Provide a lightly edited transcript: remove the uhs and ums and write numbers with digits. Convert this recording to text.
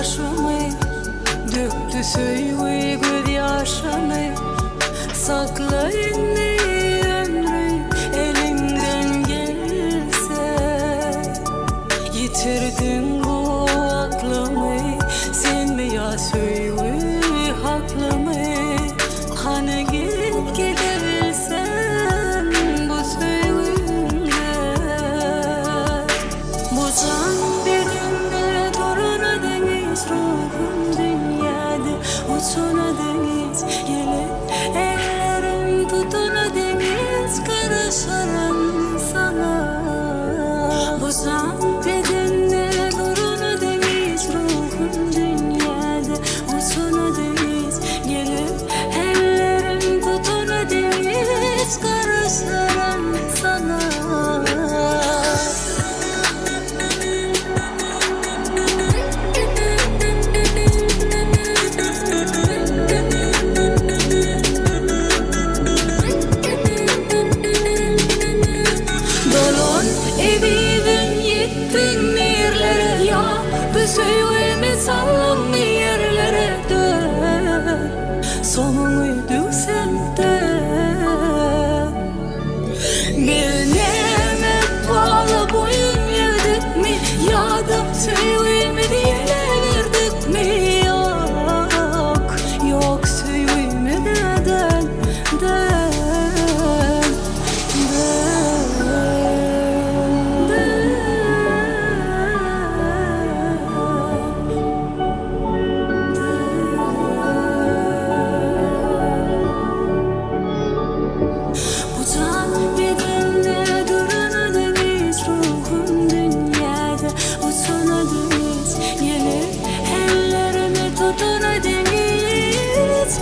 başımı, döktü söyle göz yaşını. Sakla inni ömrü elinden gelse. Yitirdin bu aklımı, sen mi ya söyle haklı mı? Hani git gidebilsen bu söyle. Bu can bedende durana deniz, ruhum dünyada uçana deniz. Gelip ellerim tutana deniz, karışırım sana. Bu can bedende durana deniz, ruhum dünyada uçana deniz. Gelip ellerim tutana deniz, karışırım sana. Evivin yettin yerlere ya, büsüyümü sallam yerlere dön. Sonunu sen de bir nimet bağlı boyun yedik mi, ya da söylemi diye verdik mi? Yok, yok söylemi deden, Deniz, ellerimi tutana deniz,